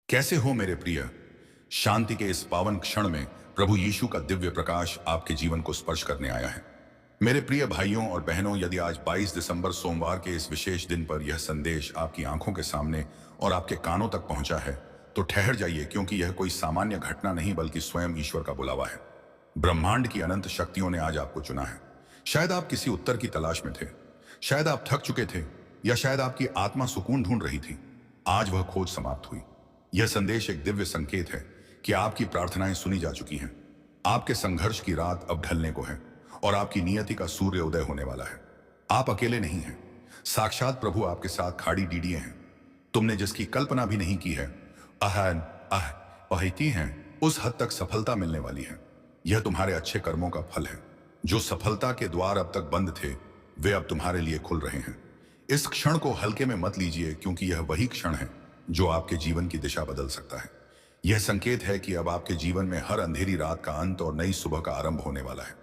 कैसे हो मेरे प्रिय। शांति के इस पावन क्षण में प्रभु यीशु का दिव्य प्रकाश आपके जीवन को स्पर्श करने आया है। मेरे प्रिय भाइयों और बहनों, यदि आज 22 दिसंबर सोमवार के इस विशेष दिन पर यह संदेश आपकी आंखों के सामने और आपके कानों तक पहुंचा है, तो ठहर जाइए, क्योंकि यह कोई सामान्य घटना नहीं बल्कि स्वयं ईश्वर का बुलावा है। ब्रह्मांड की अनंत शक्तियों ने आज आपको चुना है। शायद आप किसी उत्तर की तलाश में थे, शायद आप थक चुके थे, या शायद आपकी आत्मा सुकून ढूंढ रही थी। आज वह खोज समाप्त हुई। यह संदेश एक दिव्य संकेत है कि आपकी प्रार्थनाएं सुनी जा चुकी हैं। आपके संघर्ष की रात अब ढलने को है और आपकी नियति का सूर्य उदय होने वाला है। आप अकेले नहीं हैं। साक्षात प्रभु आपके साथ खाड़ी डीडिये हैं। तुमने जिसकी कल्पना भी नहीं की है, अहन अह पहती हैं, उस हद तक सफलता मिलने वाली है। यह तुम्हारे अच्छे कर्मों का फल है। जो सफलता के द्वार अब तक बंद थे, वे अब तुम्हारे लिए खुल रहे हैं। इस क्षण को हल्के में मत लीजिए, क्योंकि यह वही क्षण है जो आपके जीवन की दिशा बदल सकता है। यह संकेत है कि अब आपके जीवन में हर अंधेरी रात का अंत और नई सुबह का आरंभ होने वाला है।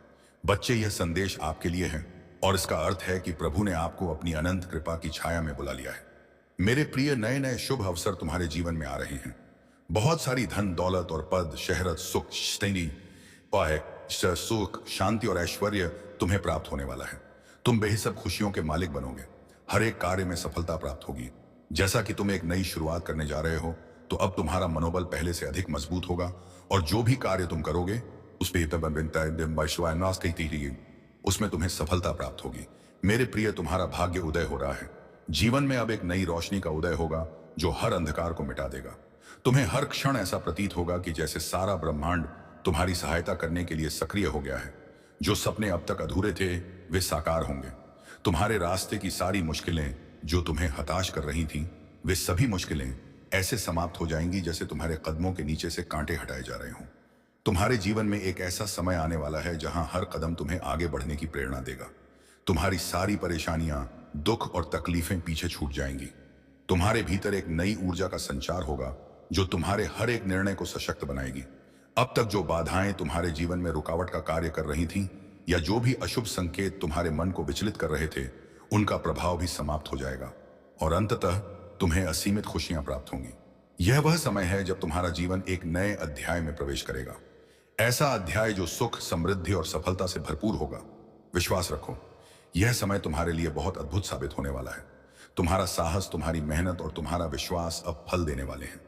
बच्चे, यह संदेश आपके लिए है और इसका अर्थ है कि प्रभु ने आपको अपनी अनंत कृपा की छाया में बुला लिया है। मेरे प्रिय, नए नए शुभ अवसर तुम्हारे जीवन में आ रहे हैं। बहुत सारी धन दौलत और पद, शहरत, सुख, श्रेणी, सुख, शांति और ऐश्वर्य तुम्हें प्राप्त होने वाला है। तुम बेहिसाब खुशियों के मालिक बनोगे। हर एक कार्य में सफलता प्राप्त होगी। जैसा कि तुम एक नई शुरुआत करने जा रहे हो, तो अब तुम्हारा मनोबल पहले से अधिक मजबूत होगा और जो भी कार्य तुम करोगे उसमें तुम्हें सफलता प्राप्त होगी। मेरे प्रिय, तुम्हारा भाग्य उदय हो रहा है। जीवन में अब एक नई रोशनी का उदय होगा जो हर अंधकार को मिटा देगा। तुम्हें हर क्षण ऐसा प्रतीत होगा कि जैसे सारा ब्रह्मांड तुम्हारी सहायता करने के लिए सक्रिय हो गया है। जो सपने अब तक अधूरे थे, वे साकार होंगे। तुम्हारे रास्ते की सारी मुश्किलें जो तुम्हें हताश कर रही थीं, वे सभी मुश्किलें ऐसे समाप्त हो जाएंगी जैसे तुम्हारे कदमों के नीचे से कांटे हटाए जा रहे हों। तुम्हारे जीवन में एक ऐसा समय आने वाला है जहां हर कदम तुम्हें आगे बढ़ने की प्रेरणा देगा। तुम्हारी सारी परेशानियां, दुख और तकलीफें पीछे छूट जाएंगी। तुम्हारे भीतर एक नई ऊर्जा का संचार होगा जो तुम्हारे हर एक निर्णय को सशक्त बनाएगी। अब तक जो बाधाएं तुम्हारे जीवन में रुकावट का कार्य कर रही थीं, या जो भी अशुभ संकेत तुम्हारे मन को विचलित कर रहे थे, उनका प्रभाव भी समाप्त हो जाएगा और अंततः तुम्हें असीमित खुशियां प्राप्त होंगी। यह वह समय है जब तुम्हारा जीवन एक नए अध्याय में प्रवेश करेगा। ऐसा अध्याय जो सुख, समृद्धि और सफलता से भरपूर होगा। विश्वास रखो, यह समय तुम्हारे लिए बहुत अद्भुत साबित होने वाला है। तुम्हारा साहस, तुम्हारी मेहनत और तुम्हारा विश्वास अब फल देने वाले हैं।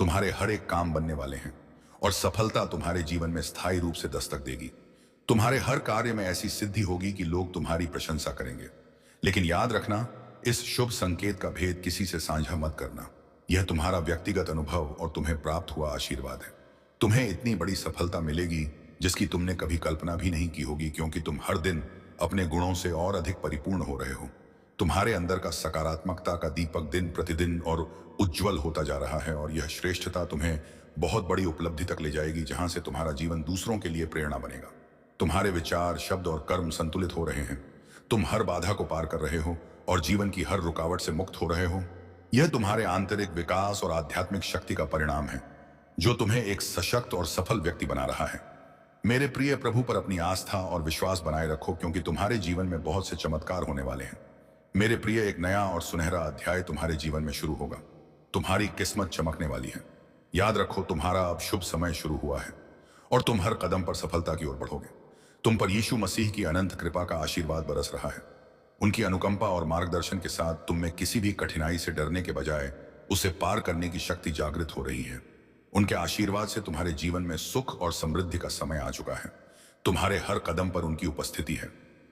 तुम्हारे हर एक काम बनने वाले हैं और सफलता तुम्हारे जीवन में स्थायी रूप से दस्तक देगी। तुम्हारे हर कार्य में ऐसी सिद्धि होगी कि लोग तुम्हारी प्रशंसा करेंगे। लेकिन याद रखना, इस शुभ संकेत का भेद किसी से साझा मत करना। यह तुम्हारा व्यक्तिगत अनुभव और तुम्हें प्राप्त हुआ आशीर्वाद है। तुम्हें इतनी बड़ी सफलता मिलेगी जिसकी तुमने कभी कल्पना भी नहीं की होगी, क्योंकि तुम हर दिन अपने गुणों से और अधिक परिपूर्ण हो रहे हो। तुम्हारे अंदर का सकारात्मकता का दीपक दिन प्रतिदिन और उज्जवल होता जा रहा है और यह श्रेष्ठता तुम्हें बहुत बड़ी उपलब्धि तक ले जाएगी, जहां से तुम्हारा जीवन दूसरों के लिए प्रेरणा बनेगा। तुम्हारे विचार, शब्द और कर्म संतुलित हो रहे हैं। तुम हर बाधा को पार कर रहे हो और जीवन की हर रुकावट से मुक्त हो रहे हो। यह तुम्हारे आंतरिक विकास और आध्यात्मिक शक्ति का परिणाम है, जो तुम्हें एक सशक्त और सफल व्यक्ति बना रहा है। मेरे प्रिय, प्रभु पर अपनी आस्था और विश्वास बनाए रखो, क्योंकि तुम्हारे जीवन में बहुत से चमत्कार होने वाले हैं। मेरे प्रिय, एक नया और सुनहरा अध्याय तुम्हारे जीवन में शुरू होगा। तुम्हारी किस्मत चमकने वाली है। याद रखो, तुम्हारा अब शुभ समय शुरू हुआ है और तुम हर कदम पर सफलता की ओर बढ़ोगे। तुम पर यीशु मसीह की अनंत कृपा का आशीर्वाद बरस रहा है। उनकी अनुकंपा और मार्गदर्शन के साथ तुम में किसी भी कठिनाई से डरने के बजाय उसे पार करने की शक्ति जागृत हो रही है। उनके आशीर्वाद से तुम्हारे जीवन में सुख और समृद्धि का समय आ चुका है। तुम्हारे हर कदम पर उनकी उपस्थिति है।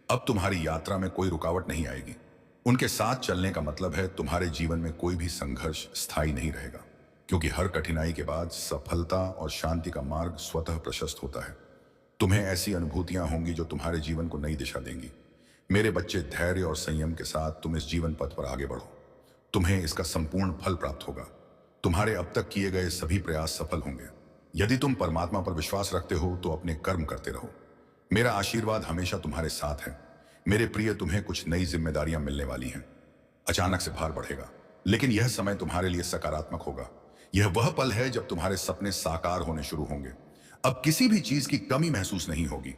अब तुम्हारी यात्रा में कोई रुकावट नहीं आएगी। उनके साथ चलने का मतलब है तुम्हारे जीवन में कोई भी संघर्ष स्थायी नहीं रहेगा, क्योंकि हर कठिनाई के बाद सफलता और शांति का मार्ग स्वतः प्रशस्त होता है। तुम्हें ऐसी अनुभूतियां होंगी जो तुम्हारे जीवन को नई दिशा देंगी। मेरे बच्चे, धैर्य और संयम के साथ तुम इस जीवन पथ पर आगे बढ़ो। तुम्हें इसका संपूर्ण फल प्राप्त होगा। तुम्हारे अब तक किए गए सभी प्रयास सफल होंगे। यदि तुम परमात्मा पर विश्वास रखते हो तो अपने कर्म करते रहो। मेरा आशीर्वाद हमेशा तुम्हारे साथ है। मेरे प्रिय, तुम्हें कुछ नई जिम्मेदारियां मिलने वाली हैं। अचानक से भार बढ़ेगा, लेकिन यह समय तुम्हारे लिए सकारात्मक होगा। यह वह पल है जब तुम्हारे सपने साकार होने शुरू होंगे। अब किसी भी चीज की कमी महसूस नहीं होगी।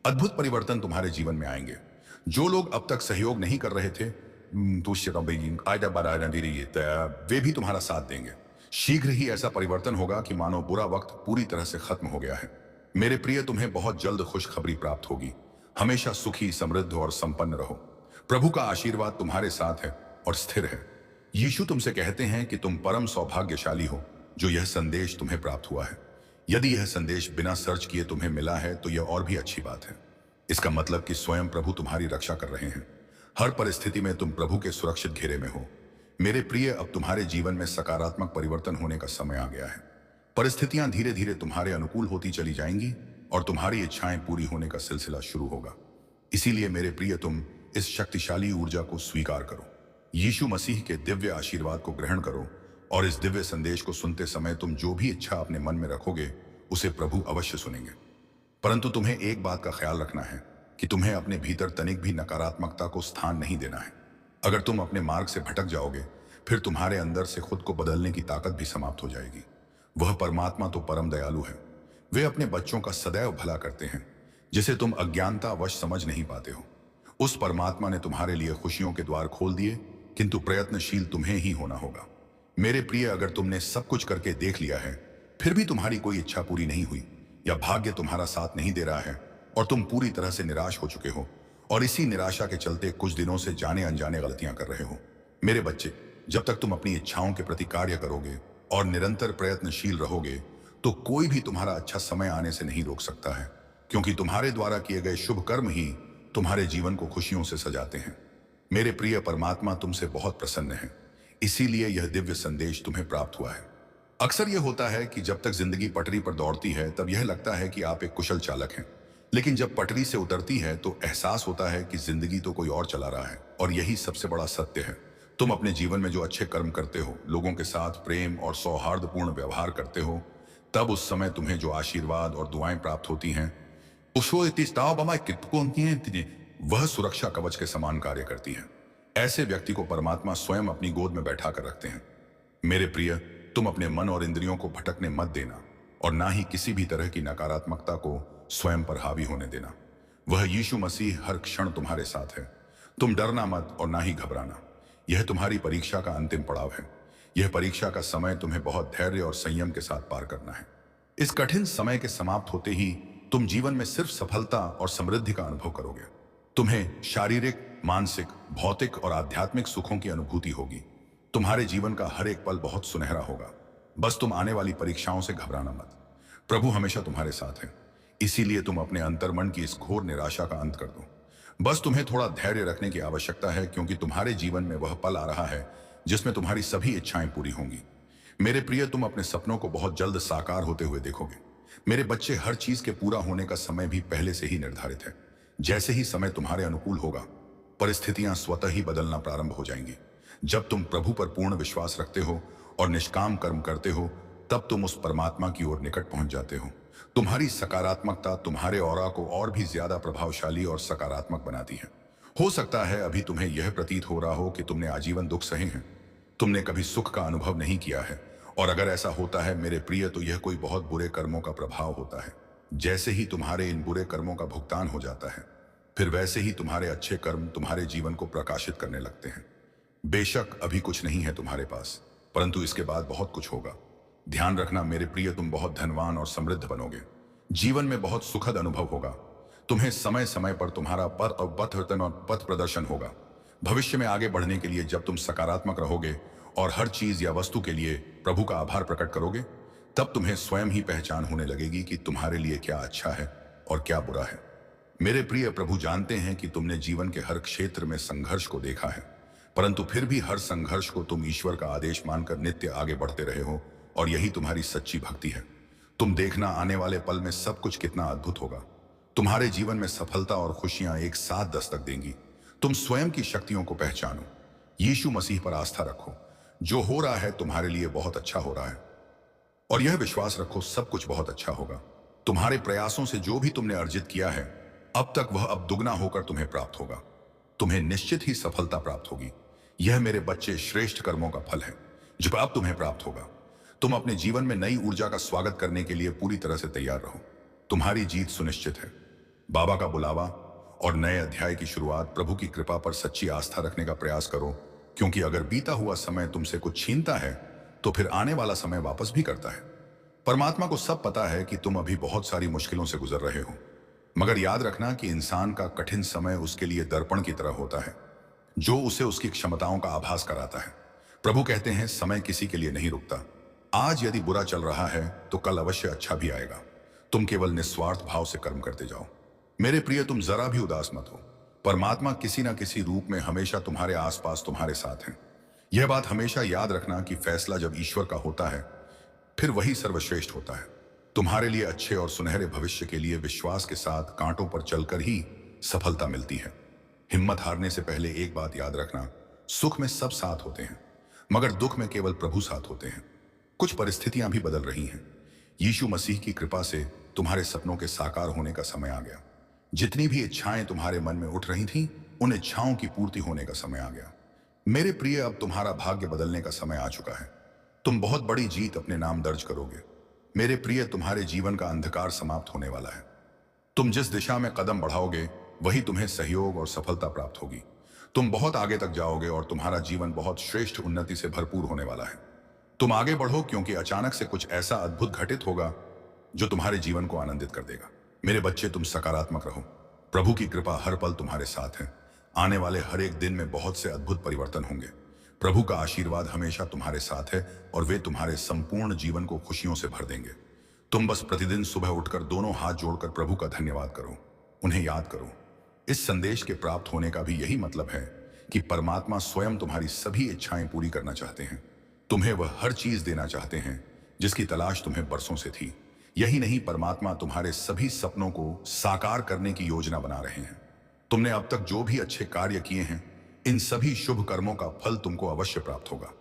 अद्भुत परिवर्तन तुम्हारे जीवन में आएंगे। जो लोग अब तक सहयोग नहीं कर रहे थे, वे भी तुम्हारा साथ देंगे। शीघ्र ही ऐसा परिवर्तन होगा कि मानो बुरा वक्त पूरी तरह से खत्म हो गया है। मेरे प्रिय, तुम्हें बहुत जल्द खुशखबरी प्राप्त होगी। हमेशा सुखी, समृद्ध और संपन्न रहो। प्रभु का आशीर्वाद तुम्हारे साथ है और स्थिर है। यीशु तुमसे कहते हैं कि तुम परम सौभाग्यशाली हो जो यह संदेश तुम्हें प्राप्त हुआ है। यदि यह संदेश बिना सर्च किए तुम्हें मिला है तो यह और भी अच्छी बात है। इसका मतलब कि स्वयं प्रभु तुम्हारी रक्षा कर रहे हैं। हर परिस्थिति में तुम प्रभु के सुरक्षित घेरे में हो। मेरे प्रिय, अब तुम्हारे जीवन में सकारात्मक परिवर्तन होने का समय आ गया है। परिस्थितियां धीरे धीरे तुम्हारे अनुकूल होती चली जाएंगी और तुम्हारी इच्छाएं पूरी होने का सिलसिला शुरू होगा। इसीलिए मेरे प्रिय, तुम इस शक्तिशाली ऊर्जा को स्वीकार करो। यीशु मसीह के दिव्य आशीर्वाद को ग्रहण करो और इस दिव्य संदेश को सुनते समय तुम जो भी इच्छा अपने मन में रखोगे उसे प्रभु अवश्य सुनेंगे। परंतु तुम्हें एक बात का ख्याल रखना है कि तुम्हें अपने भीतर तनिक भी नकारात्मकता को स्थान नहीं देना है। अगर तुम अपने मार्ग से भटक जाओगे फिर तुम्हारे अंदर से खुद को बदलने की ताकत भी समाप्त हो जाएगी। वह परमात्मा तो परम दयालु है। वे अपने बच्चों का सदैव भला करते हैं, जिसे तुम अज्ञानतावश समझ नहीं पाते हो। उस परमात्मा ने तुम्हारे लिए खुशियों के द्वार खोल दिए, किंतु प्रयत्नशील तुम्हें ही होना होगा। मेरे प्रिय, अगर तुमने सब कुछ करके देख लिया है फिर भी तुम्हारी कोई इच्छा पूरी नहीं हुई या भाग्य तुम्हारा साथ नहीं दे रहा है और तुम पूरी तरह से निराश हो चुके हो और इसी निराशा के चलते कुछ दिनों से जाने अनजाने गलतियां कर रहे हो, मेरे बच्चे, जब तक तुम अपनी इच्छाओं के प्रति कार्य करोगे और निरंतर प्रयत्नशील रहोगे तो कोई भी तुम्हारा अच्छा समय आने से नहीं रोक सकता है, क्योंकि तुम्हारे द्वारा किए गए शुभ कर्म ही तुम्हारे जीवन को खुशियों से सजाते हैं। मेरे प्रिय, परमात्मा तुमसे बहुत प्रसन्न है, इसीलिए यह दिव्य संदेश तुम्हें प्राप्त हुआ है। अक्सर यह होता है कि जब तक जिंदगी पटरी पर दौड़ती है तब यह लगता है कि आप एक कुशल चालक हैं, लेकिन जब पटरी से उतरती है तो एहसास होता है कि जिंदगी तो कोई और चला रहा है। और यही सबसे बड़ा सत्य है। तुम अपने जीवन में जो अच्छे कर्म करते हो, लोगों के साथ प्रेम और सौहार्दपूर्ण व्यवहार करते हो, तब उस समय तुम्हें जो आशीर्वाद और दुआएं प्राप्त होती हैं वह सुरक्षा कवच के समान कार्य करती है। ऐसे व्यक्ति को परमात्मा स्वयं अपनी गोद में बैठा कर रखते हैं। मेरे प्रिय, तुम अपने मन और इंद्रियों को भटकने मत देना और ना ही किसी भी तरह की नकारात्मकता को स्वयं पर हावी होने देना। वह यीशु मसीह हर क्षण तुम्हारे साथ है। तुम डरना मत और ना ही घबराना। यह तुम्हारी परीक्षा का अंतिम पड़ाव है। यह परीक्षा का समय तुम्हें बहुत धैर्य और संयम के साथ पार करना है। इस कठिन समय के समाप्त होते ही तुम जीवन में सिर्फ सफलता और समृद्धि का अनुभव करोगे। तुम्हें शारीरिक, मानसिक, भौतिक और आध्यात्मिक सुखों की अनुभूति होगी। तुम्हारे जीवन का हर एक पल बहुत सुनहरा होगा। बस तुम आने वाली परीक्षाओं से घबराना मत। प्रभु हमेशा तुम्हारे साथ है। इसीलिए तुम अपने अंतर्मन की इस घोर निराशा का अंत कर दो। बस तुम्हें थोड़ा धैर्य रखने की आवश्यकता है, क्योंकि तुम्हारे जीवन में वह पल आ रहा है जिसमें तुम्हारी सभी इच्छाएं पूरी होंगी। मेरे प्रिय, तुम अपने सपनों को बहुत जल्द साकार होते हुए देखोगे। मेरे बच्चे, हर चीज के पूरा होने का समय भी पहले से ही निर्धारित है। जैसे ही समय तुम्हारे अनुकूल होगा, परिस्थितियां स्वतः ही बदलना प्रारंभ हो जाएंगी। जब तुम प्रभु पर पूर्ण विश्वास रखते हो और निष्काम कर्म करते हो, तब तुम उस परमात्मा की ओर निकट पहुंच जाते हो। तुम्हारी सकारात्मकता तुम्हारे ऑरा को और भी ज्यादा प्रभावशाली और सकारात्मक बनाती है। हो सकता है अभी तुम्हें यह प्रतीत हो रहा हो कि तुमने आजीवन दुख सहे हैं, तुमने कभी सुख का अनुभव नहीं किया है, और अगर ऐसा होता है मेरे प्रिय, तो यह कोई बहुत बुरे कर्मों का प्रभाव होता है। जैसे ही तुम्हारे इन बुरे कर्मों का भुगतान हो जाता है, फिर वैसे ही तुम्हारे अच्छे कर्म तुम्हारे जीवन को प्रकाशित करने लगते हैं। बेशक अभी कुछ नहीं है तुम्हारे पास, परंतु इसके बाद बहुत कुछ होगा। ध्यान रखना मेरे प्रिय, तुम बहुत धनवान और समृद्ध बनोगे। जीवन में बहुत सुखद अनुभव होगा। तुम्हें समय समय पर तुम्हारा पथ प्रदर्शन होगा। भविष्य में आगे बढ़ने के लिए जब तुम सकारात्मक रहोगे और हर चीज या वस्तु के लिए प्रभु का आभार प्रकट करोगे, तब तुम्हें स्वयं ही पहचान होने लगेगी कि तुम्हारे लिए क्या अच्छा है और क्या बुरा है। मेरे प्रिय, प्रभु जानते हैं कि तुमने जीवन के हर क्षेत्र में संघर्ष को देखा है, परंतु फिर भी हर संघर्ष को तुम ईश्वर का आदेश मानकर नित्य आगे बढ़ते रहे हो, और यही तुम्हारी सच्ची भक्ति है। तुम देखना, आने वाले पल में सब कुछ कितना अद्भुत होगा। तुम्हारे जीवन में सफलता और खुशियां एक साथ दस्तक देंगी। तुम स्वयं की शक्तियों को पहचानो, यीशु मसीह पर आस्था रखो। जो हो रहा है तुम्हारे लिए बहुत अच्छा हो रहा है, और यह विश्वास रखो सब कुछ बहुत अच्छा होगा। तुम्हारे प्रयासों से जो भी तुमने अर्जित किया है अब तक, वह अब दुगना होकर तुम्हें प्राप्त होगा। तुम्हें निश्चित ही सफलता प्राप्त होगी। यह मेरे बच्चे श्रेष्ठ कर्मों का फल है जो अब तुम्हें प्राप्त होगा। तुम अपने जीवन में नई ऊर्जा का स्वागत करने के लिए पूरी तरह से तैयार रहो। तुम्हारी जीत सुनिश्चित है। बाबा का बुलावा और नए अध्याय की शुरुआत, प्रभु की कृपा पर सच्ची आस्था रखने का प्रयास करो, क्योंकि अगर बीता हुआ समय तुमसे कुछ छीनता है तो फिर आने वाला समय वापस भी करता है। परमात्मा को सब पता है कि तुम अभी बहुत सारी मुश्किलों से गुजर रहे हो, मगर याद रखना कि इंसान का कठिन समय उसके लिए दर्पण की तरह होता है, जो उसे उसकी क्षमताओं का आभास कराता है। प्रभु कहते हैं, समय किसी के लिए नहीं रुकता। आज यदि बुरा चल रहा है तो कल अवश्य अच्छा भी आएगा। तुम केवल निस्वार्थ भाव से कर्म करते जाओ। मेरे प्रिय, तुम जरा भी उदास मत हो। परमात्मा किसी न किसी रूप में हमेशा तुम्हारे आसपास तुम्हारे साथ हैं। यह बात हमेशा याद रखना कि फैसला जब ईश्वर का होता है फिर वही सर्वश्रेष्ठ होता है। तुम्हारे लिए अच्छे और सुनहरे भविष्य के लिए विश्वास के साथ कांटों पर चलकर ही सफलता मिलती है। हिम्मत हारने से पहले एक बात याद रखना, सुख में सब साथ होते हैं, मगर दुख में केवल प्रभु साथ होते हैं। कुछ परिस्थितियां भी बदल रही हैं। यीशु मसीह की कृपा से तुम्हारे सपनों के साकार होने का समय आ गया। जितनी भी इच्छाएं तुम्हारे मन में उठ रही थीं, उन इच्छाओं की पूर्ति होने का समय आ गया। मेरे प्रिय, अब तुम्हारा भाग्य बदलने का समय आ चुका है। तुम बहुत बड़ी जीत अपने नाम दर्ज करोगे। मेरे प्रिय, तुम्हारे जीवन का अंधकार समाप्त होने वाला है। तुम जिस दिशा में कदम बढ़ाओगे वही तुम्हें सहयोग और सफलता प्राप्त होगी। तुम बहुत आगे तक जाओगे और तुम्हारा जीवन बहुत श्रेष्ठ उन्नति से भरपूर होने वाला है। तुम आगे बढ़ो, क्योंकि अचानक से कुछ ऐसा अद्भुत घटित होगा जो तुम्हारे जीवन को आनंदित कर देगा। मेरे बच्चे, तुम सकारात्मक रहो। प्रभु की कृपा हर पल तुम्हारे साथ है। आने वाले हर एक दिन में बहुत से अद्भुत परिवर्तन होंगे। प्रभु का आशीर्वाद हमेशा तुम्हारे साथ है और वे तुम्हारे संपूर्ण जीवन को खुशियों से भर देंगे। तुम बस प्रतिदिन सुबह उठकर दोनों हाथ जोड़कर प्रभु का धन्यवाद करो, उन्हें याद करो। इस संदेश के प्राप्त होने का भी यही मतलब है कि परमात्मा स्वयं तुम्हारी सभी इच्छाएं पूरी करना चाहते हैं। तुम्हें वह हर चीज देना चाहते हैं जिसकी तलाश तुम्हें बरसों से थी। यही नहीं, परमात्मा तुम्हारे सभी सपनों को साकार करने की योजना बना रहे हैं। तुमने अब तक जो भी अच्छे कार्य किए हैं, इन सभी शुभ कर्मों का फल तुमको अवश्य प्राप्त होगा।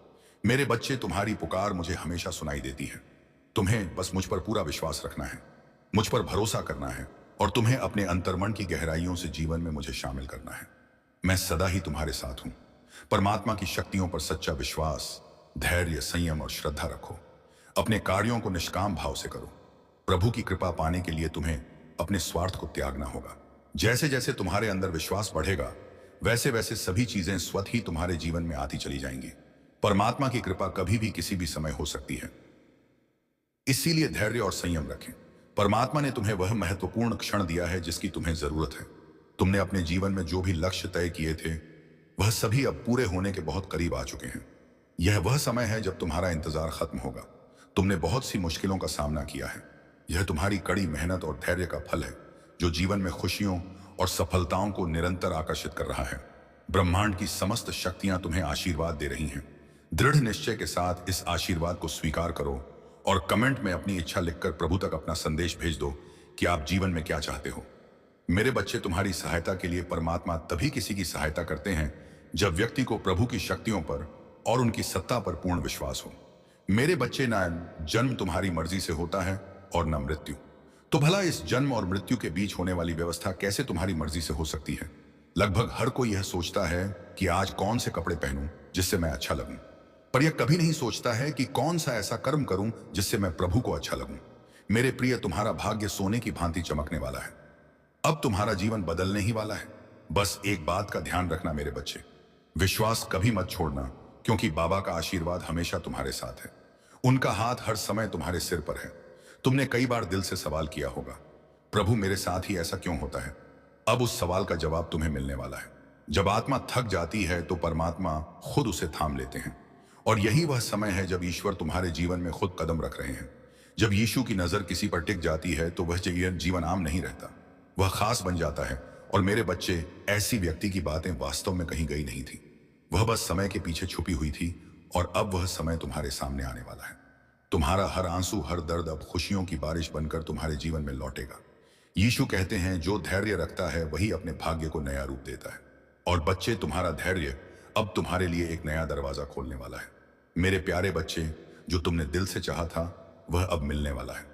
मेरे बच्चे, तुम्हारी पुकार मुझे हमेशा सुनाई देती है। तुम्हें बस मुझ पर पूरा विश्वास रखना है, मुझ पर भरोसा करना है और तुम्हें अपने अंतर्मन की गहराइयों से जीवन में मुझे शामिल करना है। मैं सदा ही तुम्हारे साथ हूं। परमात्मा की शक्तियों पर सच्चा विश्वास, धैर्य, संयम और श्रद्धा रखो। अपने कार्यों को निष्काम भाव से करो। प्रभु की कृपा पाने के लिए तुम्हें अपने स्वार्थ को त्यागना होगा। जैसे जैसे तुम्हारे अंदर विश्वास बढ़ेगा, वैसे वैसे सभी चीजें स्वतः ही तुम्हारे जीवन में आती चली जाएंगी। परमात्मा की कृपा कभी भी किसी भी समय हो सकती है, इसीलिए धैर्य और संयम रखें। परमात्मा ने तुम्हें वह महत्वपूर्ण क्षण दिया है जिसकी तुम्हें जरूरत है। तुमने अपने जीवन में जो भी लक्ष्य तय किए थे, वह सभी अब पूरे होने के बहुत करीब आ चुके हैं। यह वह समय है जब तुम्हारा इंतजार खत्म होगा। तुमने बहुत सी मुश्किलों का सामना किया है। यह तुम्हारी कड़ी मेहनत और धैर्य का फल है, जो जीवन में खुशियों और सफलताओं को निरंतर आकर्षित कर रहा है। ब्रह्मांड की समस्त शक्तियां तुम्हें आशीर्वाद दे रही हैं। दृढ़ निश्चय के साथ इस आशीर्वाद को स्वीकार करो और कमेंट में अपनी इच्छा लिखकर प्रभु तक अपना संदेश भेज दो कि आप जीवन में क्या चाहते हो। मेरे बच्चे, तुम्हारी सहायता के लिए परमात्मा तभी किसी की सहायता करते हैं जब व्यक्ति को प्रभु की शक्तियों पर और उनकी सत्ता पर पूर्ण विश्वास हो। मेरे बच्चे, न जन्म तुम्हारी मर्जी से होता है और न मृत्यु। तो भला इस जन्म और मृत्यु के बीच होने वाली व्यवस्था कैसे तुम्हारी मर्जी से हो सकती है? लगभग हर कोई यह सोचता है कि आज कौन से कपड़े पहनूं जिससे मैं अच्छा लगूं, पर यह कभी नहीं सोचता है कि कौन सा ऐसा कर्म करूं जिससे मैं प्रभु को अच्छा लगूं। मेरे प्रिय, तुम्हारा भाग्य सोने की भांति चमकने वाला है। अब तुम्हारा जीवन बदलने ही वाला है। बस एक बात का ध्यान रखना मेरे बच्चे, विश्वास कभी मत छोड़ना, क्योंकि बाबा का आशीर्वाद हमेशा तुम्हारे साथ है। उनका हाथ हर समय तुम्हारे सिर पर है। तुमने कई बार दिल से सवाल किया होगा, प्रभु मेरे साथ ही ऐसा क्यों होता है? अब उस सवाल का जवाब तुम्हें मिलने वाला है। जब आत्मा थक जाती है तो परमात्मा खुद उसे थाम लेते हैं, और यही वह समय है जब ईश्वर तुम्हारे जीवन में खुद कदम रख रहे हैं। जब यीशु की नजर किसी पर टिक जाती है तो वह जीवन आम नहीं रहता, वह खास बन जाता है। और मेरे बच्चे, ऐसी व्यक्ति की बातें वास्तव में कहीं गई नहीं थी, वह बस समय के पीछे छुपी हुई थी, और अब वह समय तुम्हारे सामने आने वाला है। तुम्हारा हर आंसू, हर दर्द अब खुशियों की बारिश बनकर तुम्हारे जीवन में लौटेगा। यीशु कहते हैं, जो धैर्य रखता है वही अपने भाग्य को नया रूप देता है। और बच्चे, तुम्हारा धैर्य अब तुम्हारे लिए एक नया दरवाजा खोलने वाला है। मेरे प्यारे बच्चे, जो तुमने दिल से चाहा था वह अब मिलने वाला है,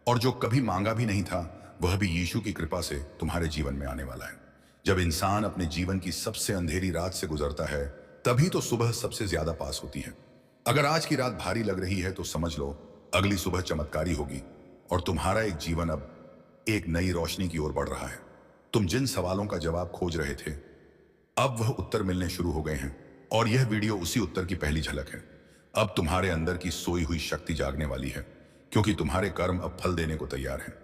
और जो कभी मांगा भी नहीं था वह भी यीशु की कृपा से तुम्हारे जीवन में आने वाला है। जब इंसान अपने जीवन की सबसे अंधेरी रात से गुजरता है, तभी तो सुबह सबसे ज्यादा पास होती है। अगर आज की रात भारी लग रही है तो समझ लो अगली सुबह चमत्कारी होगी, और तुम्हारा एक जीवन अब एक नई रोशनी की ओर बढ़ रहा है। तुम जिन सवालों का जवाब खोज रहे थे, अब वह उत्तर मिलने शुरू हो गए हैं, और यह वीडियो उसी उत्तर की पहली झलक है। अब तुम्हारे अंदर की सोई हुई शक्ति जागने वाली है, क्योंकि तुम्हारे कर्म अब फल देने को तैयार हैं।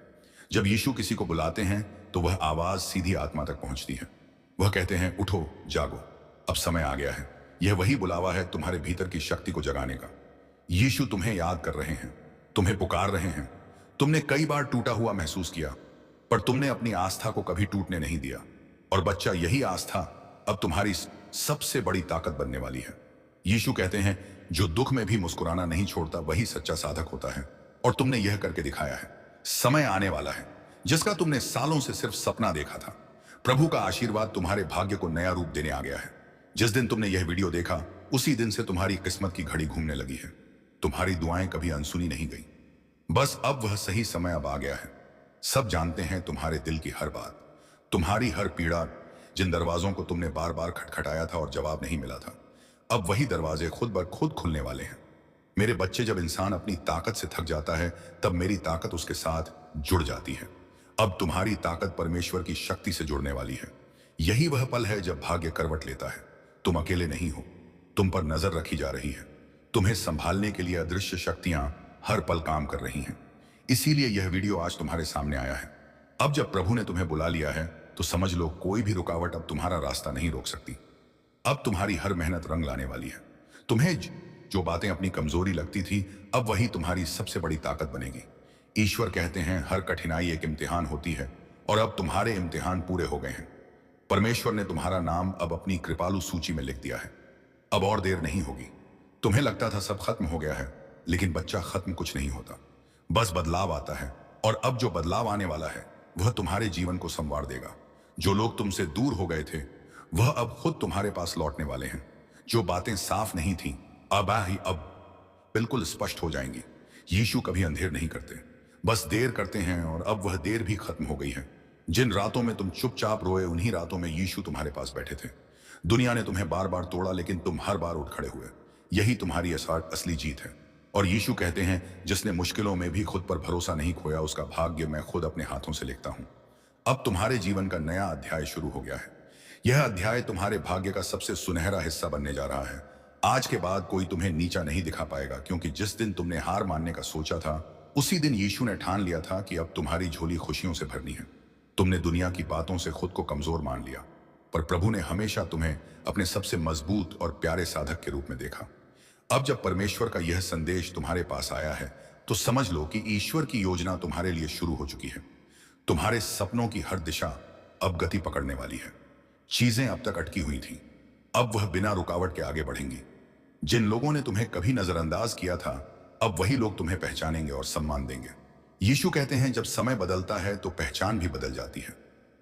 जब यीशु किसी को बुलाते हैं तो वह आवाज सीधी आत्मा तक पहुंचती है। वह कहते हैं, उठो, जागो, अब समय आ गया है। यह वही बुलावा है तुम्हारे भीतर की शक्ति को जगाने का। यीशु तुम्हें याद कर रहे हैं, तुम्हें पुकार रहे हैं। तुमने कई बार टूटा हुआ महसूस किया, पर तुमने अपनी आस्था को कभी टूटने नहीं दिया। और बच्चा, यही आस्था अब तुम्हारी सबसे बड़ी ताकत बनने वाली है। यीशु कहते हैं, जो दुख में भी मुस्कुराना नहीं छोड़ता वही सच्चा साधक होता है। और तुमने यह करके दिखाया है। समय आने वाला है जिसका तुमने सालों से सिर्फ सपना देखा था। प्रभु का आशीर्वाद तुम्हारे भाग्य को नया रूप देने आ गया है। जिस दिन तुमने यह वीडियो देखा, उसी दिन से तुम्हारी किस्मत की घड़ी घूमने लगी है। तुम्हारी दुआएं कभी अनसुनी नहीं गई। बस अब वह सही समय अब आ गया है। सब जानते हैं तुम्हारे दिल की हर बात, तुम्हारी हर पीड़ा। जिन दरवाजों को तुमने बार बार खटखटाया था और जवाब नहीं मिला था, अब वही दरवाजे खुद ब खुद खुलने वाले हैं। मेरे बच्चे, जब इंसान अपनी ताकत से थक जाता है, तब मेरी ताकत उसके साथ जुड़ जाती है। अब तुम्हारी ताकत परमेश्वर की शक्ति से जुड़ने वाली है। यही वह पल है जब भाग्य करवट लेता है। तुम अकेले नहीं हो, तुम पर नजर रखी जा रही है। तुम्हें संभालने के लिए अदृश्य शक्तियां हर पल काम कर रही हैं। इसीलिए यह वीडियो आज तुम्हारे सामने आया है। अब जब प्रभु ने तुम्हें बुला लिया है, तो समझ लो, कोई भी रुकावट अब तुम्हारा रास्ता नहीं रोक सकती। अब तुम्हारी हर मेहनत रंग लाने वाली है। तुम्हें जो बातें अपनी कमजोरी लगती थी, अब वही तुम्हारी सबसे बड़ी ताकत बनेगी। ईश्वर कहते हैं, हर कठिनाई एक इम्तिहान होती है, और अब तुम्हारे इम्तिहान पूरे हो गए हैं। परमेश्वर ने तुम्हारा नाम अब अपनी कृपालु सूची में लिख दिया है। अब और देर नहीं होगी। तुम्हें लगता था सब खत्म हो गया है, लेकिन बच्चा, खत्म कुछ नहीं होता, बस बदलाव आता है। और अब जो बदलाव आने वाला है, वह तुम्हारे जीवन को संवार देगा। जो लोग तुमसे दूर हो गए थे, वह अब खुद तुम्हारे पास लौटने वाले हैं। जो बातें साफ नहीं थी, अब बिल्कुल स्पष्ट हो जाएंगी। यीशु कभी अंधेर नहीं करते, बस देर करते हैं, और अब वह देर भी खत्म हो गई है। जिन रातों में तुम चुपचाप रोए, उन्हीं रातों में यीशु तुम्हारे पास बैठे थे। दुनिया ने तुम्हें बार बार तोड़ा, लेकिन तुम हर बार उठ खड़े हुए। यही तुम्हारी असली जीत है। और यीशु कहते हैं, जिसने मुश्किलों में भी खुद पर भरोसा नहीं खोया, उसका भाग्य मैं खुद अपने हाथों से लिखता हूं। अब तुम्हारे जीवन का नया अध्याय शुरू हो गया है। यह अध्याय तुम्हारे भाग्य का सबसे सुनहरा हिस्सा बनने जा रहा है। आज के बाद कोई तुम्हें नीचा नहीं दिखा पाएगा, क्योंकि जिस दिन तुमने हार मानने का सोचा था, उसी दिन यीशु ने ठान लिया था कि अब तुम्हारी झोली खुशियों से भरनी है। तुमने दुनिया की बातों से खुद को कमजोर मान लिया, पर प्रभु ने हमेशा तुम्हें अपने सबसे मजबूत और प्यारे साधक के रूप में देखा। अब जब परमेश्वर का यह संदेश तुम्हारे पास आया है, तो समझ लो कि ईश्वर की योजना तुम्हारे लिए शुरू हो चुकी है। तुम्हारे सपनों की हर दिशा अब गति पकड़ने वाली है। चीजें अब तक अटकी हुई थी, अब वह बिना रुकावट के आगे बढ़ेंगी। जिन लोगों ने तुम्हें कभी नजरअंदाज किया था, अब वही लोग तुम्हें पहचानेंगे और सम्मान देंगे। यीशु कहते हैं, जब समय बदलता है तो पहचान भी बदल जाती है।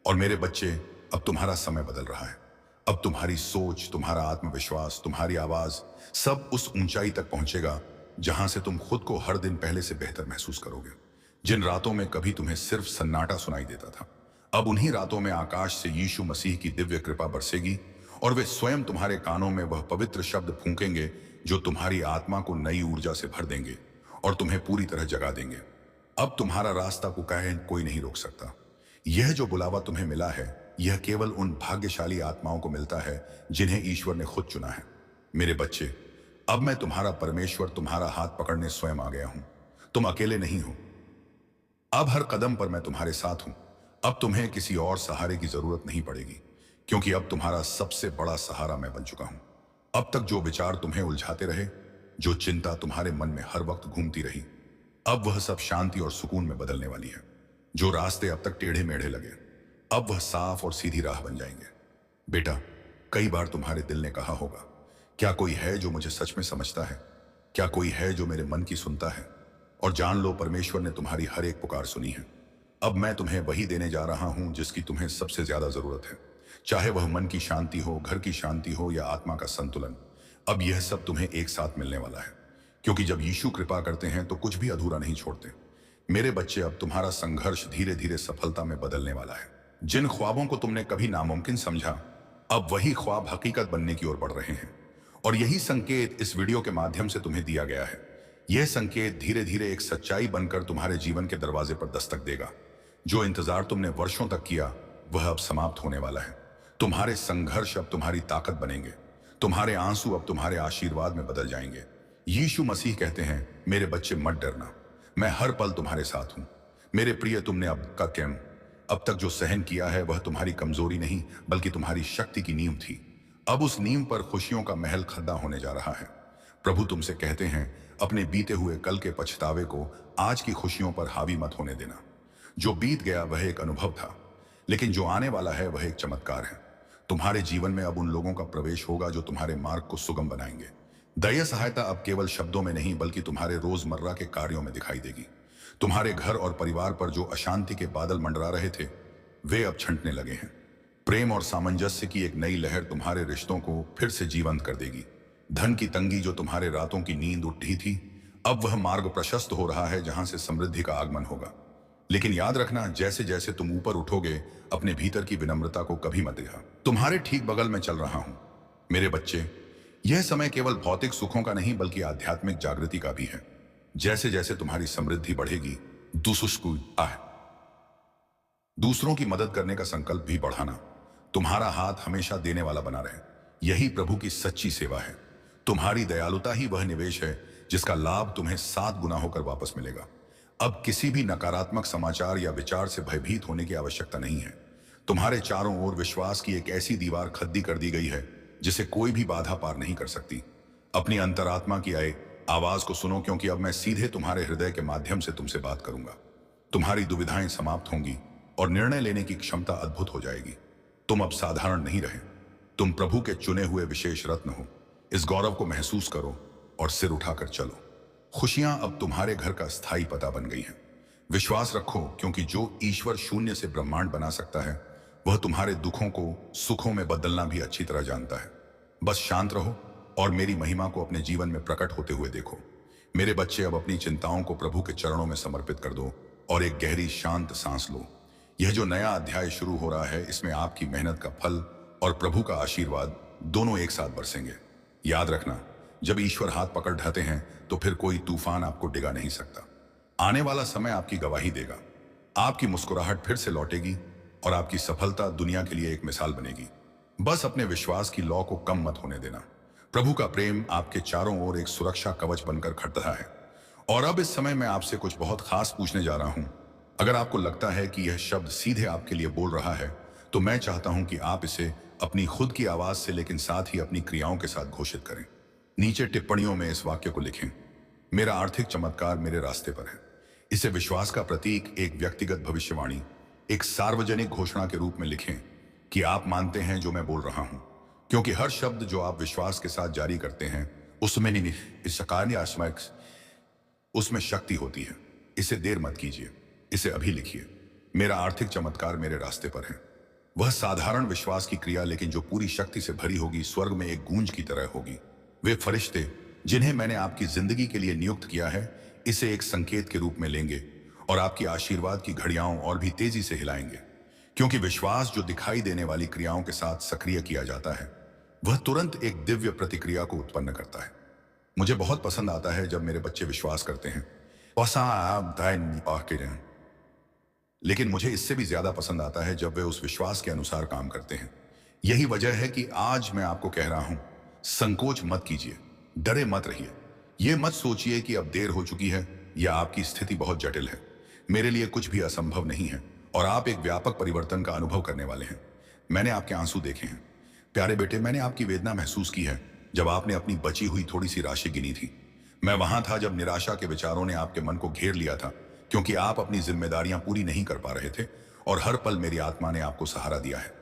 और मेरे बच्चे, अब तुम्हारा समय बदल रहा है। अब तुम्हारी सोच, तुम्हारा आत्मविश्वास, तुम्हारी आवाज, सब उस ऊंचाई तक पहुंचेगा जहां से तुम खुद को हर दिन पहले से बेहतर महसूस करोगे। जिन रातों में कभी तुम्हें सिर्फ सन्नाटा सुनाई देता था, अब उन्हीं रातों में आकाश से यीशु मसीह की दिव्य कृपा बरसेगी, और वे स्वयं तुम्हारे कानों में वह पवित्र शब्द फूंकेंगे जो तुम्हारी आत्मा को नई ऊर्जा से भर देंगे और तुम्हें पूरी तरह जगा देंगे। अब तुम्हारा रास्ता को कोई नहीं रोक सकता। यह जो बुलावा तुम्हें मिला है, यह केवल उन भाग्यशाली आत्माओं को मिलता है जिन्हें ईश्वर ने खुद चुना है। मेरे बच्चे, अब मैं तुम्हारा परमेश्वर तुम्हारा हाथ पकड़ने स्वयं आ गया हूं। तुम अकेले नहीं हो। अब हर कदम पर मैं तुम्हारे साथ हूं। अब तुम्हें किसी और सहारे की जरूरत नहीं पड़ेगी, क्योंकि अब तुम्हारा सबसे बड़ा सहारा मैं बन चुका हूं। अब तक जो विचार तुम्हें उलझाते रहे, जो चिंता तुम्हारे मन में हर वक्त घूमती रही, अब वह सब शांति और सुकून में बदलने वाली है। जो रास्ते अब तक टेढ़े मेढ़े लगे, अब वह साफ और सीधी राह बन जाएंगे। बेटा, कई बार तुम्हारे दिल ने कहा होगा, क्या कोई है जो मुझे सच में समझता है? क्या कोई है जो मेरे मन की सुनता है? और जान लो, परमेश्वर ने तुम्हारी हर एक पुकार सुनी है। अब मैं तुम्हें वही देने जा रहा हूं जिसकी तुम्हें सबसे ज्यादा जरूरत है। चाहे वह मन की शांति हो, घर की शांति हो, या आत्मा का संतुलन। अब यह सब तुम्हें एक साथ मिलने वाला है, क्योंकि जब यीशु कृपा करते हैं तो कुछ भी अधूरा नहीं छोड़ते। मेरे बच्चे, अब तुम्हारा संघर्ष धीरे धीरे सफलता में बदलने वाला है। जिन ख्वाबों को तुमने कभी नामुमकिन समझा, अब वही ख्वाब हकीकत बनने की ओर बढ़ रहे हैं। और यही संकेत इस वीडियो के माध्यम से तुम्हें दिया गया है। यह संकेत धीरे धीरे एक सच्चाई बनकर तुम्हारे जीवन के दरवाजे पर दस्तक देगा। जो इंतजार तुमने वर्षों तक किया, वह अब समाप्त होने वाला है। तुम्हारे संघर्ष अब तुम्हारी ताकत बनेंगे। तुम्हारे आंसू अब तुम्हारे आशीर्वाद में बदल जाएंगे। यीशु मसीह कहते हैं, मेरे बच्चे मत डरना, मैं हर पल तुम्हारे साथ हूं। मेरे प्रिय, तुमने अब तक जो सहन किया है वह तुम्हारी कमजोरी नहीं बल्कि तुम्हारी शक्ति की नींव थी। अब उस नींव पर खुशियों का महल खड़ा होने जा रहा है। प्रभु तुमसे कहते हैं, अपने बीते हुए कल के पछतावे को आज की खुशियों पर हावी मत होने देना। जो बीत गया वह एक अनुभव था, लेकिन जो आने वाला है वह एक चमत्कार है। तुम्हारे जीवन में अब उन लोगों का प्रवेश होगा जो तुम्हारे मार्ग को सुगम बनाएंगे। दैय सहायता अब केवल शब्दों में नहीं बल्कि तुम्हारे रोजमर्रा के कार्यों में दिखाई देगी। तुम्हारे घर और परिवार पर जो अशांति के बादल मंडरा रहे थे वे अब छंटने लगे हैं। प्रेम और सामंजस्य की एक नई लहर तुम्हारे रिश्तों को फिर से जीवंत कर देगी। धन की तंगी जो तुम्हारे रातों की नींद उठी थी, अब वह मार्ग प्रशस्त हो रहा है जहां से समृद्धि का आगमन होगा। लेकिन याद रखना, जैसे जैसे तुम ऊपर उठोगे अपने भीतर की विनम्रता को कभी मत देखा। तुम्हारे ठीक बगल में चल रहा हूं। मेरे बच्चे, यह समय केवल भौतिक सुखों का नहीं बल्कि आध्यात्मिक जागृति का भी है। जैसे जैसे तुम्हारी समृद्धि बढ़ेगी, दूसरों की मदद करने का संकल्प भी बढ़ाना। तुम्हारा हाथ हमेशा देने वाला बना रहे, यही प्रभु की सच्ची सेवा है। तुम्हारी दयालुता ही वह निवेश है जिसका लाभ तुम्हें 7 गुना होकर वापस मिलेगा। अब किसी भी नकारात्मक समाचार या विचार से भयभीत होने की आवश्यकता नहीं है। तुम्हारे चारों ओर विश्वास की एक ऐसी दीवार खड़ी कर दी गई है जिसे कोई भी बाधा पार नहीं कर सकती। अपनी अंतरात्मा की आवाज को सुनो, क्योंकि अब मैं सीधे तुम्हारे हृदय के माध्यम से तुमसे बात करूंगा। तुम्हारी दुविधाएं समाप्त होंगी और निर्णय लेने की क्षमता अद्भुत हो जाएगी। तुम अब साधारण नहीं रहे, तुम प्रभु के चुने हुए विशेष रत्न हो। इस गौरव को महसूस करो और सिर उठाकर चलो। खुशियां अब तुम्हारे घर का स्थायी पता बन गई हैं। विश्वास रखो, क्योंकि जो ईश्वर शून्य से ब्रह्मांड बना सकता है वह तुम्हारे दुखों को सुखों में बदलना भी अच्छी तरह जानता है। बस शांत रहो और मेरी महिमा को अपने जीवन में प्रकट होते हुए देखो। मेरे बच्चे, अब अपनी चिंताओं को प्रभु के चरणों में समर्पित कर दो और एक गहरी शांत सांस लो। यह जो नया अध्याय शुरू हो रहा है, इसमें आपकी मेहनत का फल और प्रभु का आशीर्वाद दोनों एक साथ बरसेंगे। याद रखना, जब ईश्वर हाथ पकड़ ढाते हैं तो फिर कोई तूफान आपको डिगा नहीं सकता। आने वाला समय आपकी गवाही देगा। आपकी मुस्कुराहट फिर से लौटेगी और आपकी सफलता दुनिया के लिए एक मिसाल बनेगी। बस अपने विश्वास की लौ को कम मत होने देना। प्रभु का प्रेम आपके चारों ओर एक सुरक्षा कवच बनकर खड़ रहा है। और अब इस समय मैं आपसे कुछ बहुत खास पूछने जा रहा हूं। अगर आपको लगता है कि यह शब्द सीधे आपके लिए बोल रहा है, तो मैं चाहता हूं कि आप इसे अपनी खुद की आवाज से, लेकिन साथ ही अपनी क्रियाओं के साथ घोषित करें। नीचे टिप्पणियों में इस वाक्य को लिखें, मेरा आर्थिक चमत्कार मेरे रास्ते पर है। इसे विश्वास का प्रतीक, एक व्यक्तिगत भविष्यवाणी, एक सार्वजनिक घोषणा के रूप में लिखें कि आप मानते हैं जो मैं बोल रहा हूं। क्योंकि हर शब्द जो आप विश्वास के साथ जारी करते हैं उसमें शक्ति होती है। इसे देर मत कीजिए, इसे अभी लिखिए। मेरा आर्थिक चमत्कार मेरे रास्ते पर है। वह साधारण विश्वास की क्रिया, लेकिन जो पूरी शक्ति से भरी होगी, स्वर्ग में एक गूंज की तरह होगी। वे फरिश्ते जिन्हें मैंने आपकी जिंदगी के लिए नियुक्त किया है, इसे एक संकेत के रूप में लेंगे और आपकी आशीर्वाद की घड़ियाओं और भी तेजी से हिलाएंगे। क्योंकि विश्वास जो दिखाई देने वाली क्रियाओं के साथ सक्रिय किया जाता है, वह तुरंत एक दिव्य प्रतिक्रिया को उत्पन्न करता है। मुझे बहुत पसंद आता है जब मेरे बच्चे विश्वास करते हैं, लेकिन मुझे इससे भी ज्यादा पसंद आता है जब वे उस विश्वास के अनुसार काम करते हैं। यही वजह है कि आज मैं आपको कह रहा हूं, संकोच मत कीजिए, डरे मत रहिए। यह मत सोचिए कि अब देर हो चुकी है या आपकी स्थिति बहुत जटिल है। मेरे लिए कुछ भी असंभव नहीं है और आप एक व्यापक परिवर्तन का अनुभव करने वाले हैं। मैंने आपके आंसू देखे हैं प्यारे बेटे, मैंने आपकी वेदना महसूस की है जब आपने अपनी बची हुई थोड़ी सी राशि गिनी थी। मैं वहां था जब निराशा के विचारों ने आपके मन को घेर लिया था, क्योंकि आप अपनी जिम्मेदारियां पूरी नहीं कर पा रहे थे और हर पल मेरी आत्मा ने आपको सहारा दिया है।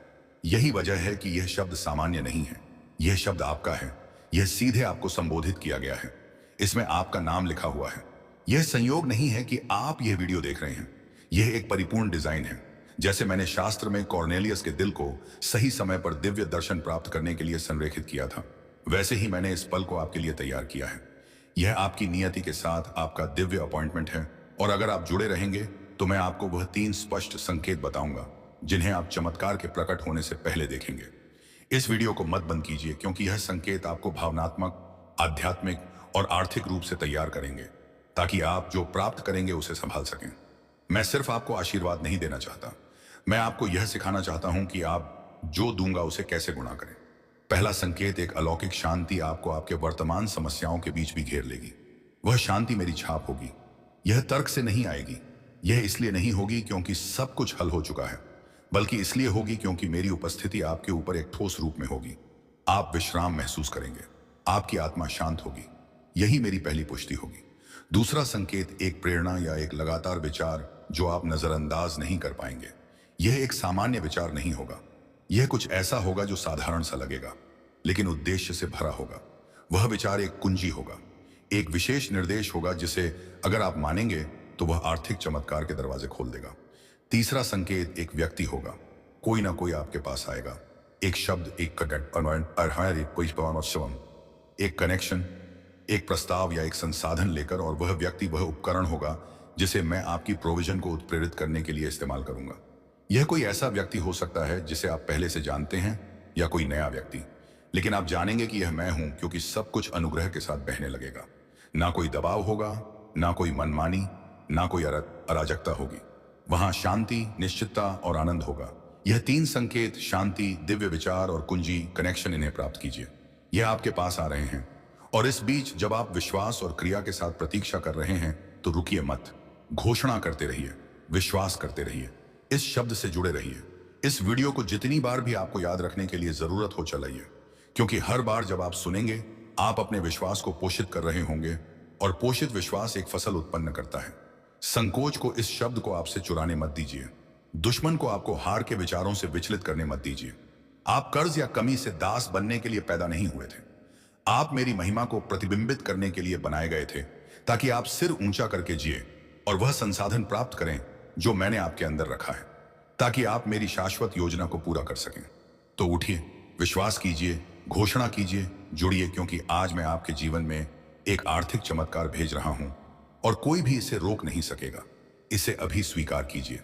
यही वजह है कि यह शब्द सामान्य नहीं है, यह शब्द आपका है। यह सीधे आपको संबोधित किया गया है, इसमें आपका नाम लिखा हुआ है। यह संयोग नहीं है कि आप यह वीडियो देख रहे हैं, यह एक परिपूर्ण डिजाइन है। जैसे मैंने शास्त्र में कॉर्नेलियस के दिल को सही समय पर दिव्य दर्शन प्राप्त करने के लिए संरेखित किया था, वैसे ही मैंने इस पल को आपके लिए तैयार किया है। यह आपकी नियति के साथ आपका दिव्य अपॉइंटमेंट है और अगर आप जुड़े रहेंगे तो मैं आपको वह 3 स्पष्ट संकेत बताऊंगा जिन्हें आप चमत्कार के प्रकट होने से पहले देखेंगे। इस वीडियो को मत बंद कीजिए, क्योंकि यह संकेत आपको भावनात्मक, आध्यात्मिक और आर्थिक रूप से तैयार करेंगे ताकि आप जो प्राप्त करेंगे उसे संभाल सकें। मैं सिर्फ आपको आशीर्वाद नहीं देना चाहता, मैं आपको यह सिखाना चाहता हूं कि आप जो दूंगा उसे कैसे गुणा करें। पहला संकेत, एक अलौकिक शांति आपको आपके वर्तमान समस्याओं के बीच भी घेर लेगी। वह शांति मेरी छाप होगी। यह तर्क से नहीं आएगी। यह इसलिए नहीं होगी क्योंकि सब कुछ हल हो चुका है, बल्कि इसलिए होगी क्योंकि मेरी उपस्थिति आपके ऊपर एक ठोस रूप में होगी। आप विश्राम महसूस करेंगे, आपकी आत्मा शांत होगी। यही मेरी पहली पुष्टि होगी। दूसरा संकेत, एक प्रेरणा या एक लगातार विचार जो आप नजरअंदाज नहीं कर पाएंगे। यह एक सामान्य विचार नहीं होगा। यह कुछ ऐसा होगा जो साधारण सा लगेगा, लेकिन उद्देश्य से भरा होगा। वह विचार एक कुंजी होगा, एक विशेष निर्देश होगा जिसे अगर आप मानेंगे तो वह आर्थिक चमत्कार के दरवाजे खोल देगा। तीसरा संकेत, एक व्यक्ति होगा। कोई ना कोई आपके पास आएगा। एक शब्द, एक कनेक्शन, एक प्रस्ताव या एक संसाधन लेकर, और वह व्यक्ति वह उपकरण होगा जिसे मैं आपकी प्रोविजन को उत्प्रेरित करने के लिए इस्तेमाल करूंगा। यह कोई ऐसा व्यक्ति हो सकता है जिसे आप पहले से जानते हैं, या कोई नया व्यक्ति, लेकिन आप जानेंगे कि यह मैं हूं क्योंकि सब कुछ अनुग्रह के साथ बहने लगेगा। ना कोई दबाव होगा, ना कोई मनमानी, ना कोई अराजकता होगी। वहां शांति, निश्चितता और आनंद होगा। यह तीन संकेत, शांति, दिव्य विचार और कुंजी कनेक्शन, इन्हें प्राप्त कीजिए। यह आपके पास आ रहे हैं। और इस बीच जब आप विश्वास और क्रिया के साथ प्रतीक्षा कर रहे हैं तो रुकिए मत। घोषणा करते रहिए, विश्वास करते रहिए, इस शब्द से जुड़े रहिए। इस वीडियो को जितनी बार भी आपको याद रखने के लिए जरूरत हो चलाइए, क्योंकि हर बार जब आप सुनेंगे आप अपने विश्वास को पोषित कर रहे होंगे, और पोषित विश्वास एक फसल उत्पन्न करता है। संकोच को, इस शब्द को आपसे चुराने मत दीजिए। दुश्मन को आपको हार के विचारों से विचलित करने मत दीजिए। आप कर्ज या कमी से दास बनने के लिए पैदा नहीं हुए थे। आप मेरी महिमा को प्रतिबिंबित करने के लिए बनाए गए थे, ताकि आप सिर ऊंचा करके जिए और वह संसाधन प्राप्त करें जो मैंने आपके अंदर रखा है, ताकि आप मेरी शाश्वत योजना को पूरा कर सकें। तो उठिए, विश्वास कीजिए, घोषणा कीजिए, जुड़िए, क्योंकि आज मैं आपके जीवन में एक आर्थिक चमत्कार भेज रहा हूं और कोई भी इसे रोक नहीं सकेगा। इसे अभी स्वीकार कीजिए।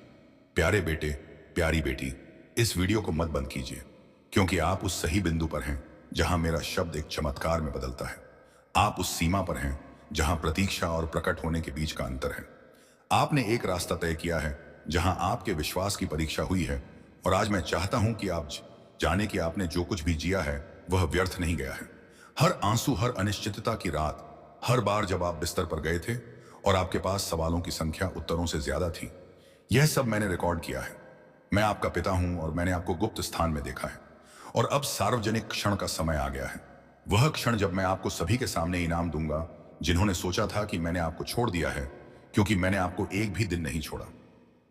प्यारे बेटे, प्यारी बेटी, इस वीडियो को मत बंद कीजिए, क्योंकि आप उस सही बिंदु पर हैं जहां मेरा शब्द एक चमत्कार में बदलता है। आप उस सीमा पर हैं जहां प्रतीक्षा और प्रकट होने के बीच का अंतर है। आपने एक रास्ता तय किया है जहां आपके विश्वास की परीक्षा हुई है, और आज मैं चाहता हूं कि आप जाने कि आपने जो कुछ भी जिया है वह व्यर्थ नहीं गया है। हर आंसू, हर अनिश्चितता की रात, हर बार जब आप बिस्तर पर गए थे और आपके पास सवालों की संख्या उत्तरों से ज्यादा थी, यह सब मैंने रिकॉर्ड किया है। मैं आपका पिता हूं और मैंने आपको गुप्त स्थान में देखा है। और अब सार्वजनिक क्षण का समय आ गया है। वह क्षण जब मैं आपको सभी के सामने इनाम दूंगा जिन्होंने सोचा था कि मैंने आपको छोड़ दिया है, क्योंकि मैंने आपको एक भी दिन नहीं छोड़ा।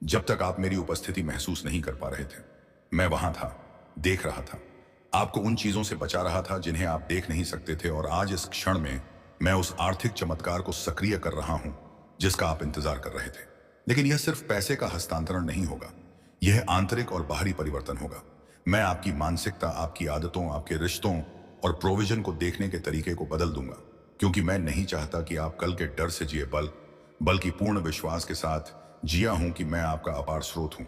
जब तक आप मेरी उपस्थिति महसूस नहीं कर पा रहे थे, मैं वहां था, देख रहा था, आपको उन चीजों से बचा रहा था जिन्हें आप देख नहीं सकते थे। और आज इस क्षण में मैं उस आर्थिक चमत्कार को सक्रिय कर रहा हूं जिसका आप इंतजार कर रहे थे। लेकिन यह सिर्फ पैसे का हस्तांतरण नहीं होगा, यह आंतरिक और बाहरी परिवर्तन होगा। मैं आपकी मानसिकता, आपकी आदतों, आपके रिश्तों और प्रोविजन को देखने के तरीके को बदल दूंगा, क्योंकि मैं नहीं चाहता कि आप कल के डर से जिए, बल्कि पूर्ण विश्वास के साथ जिया हूं कि मैं आपका अपार स्रोत हूं।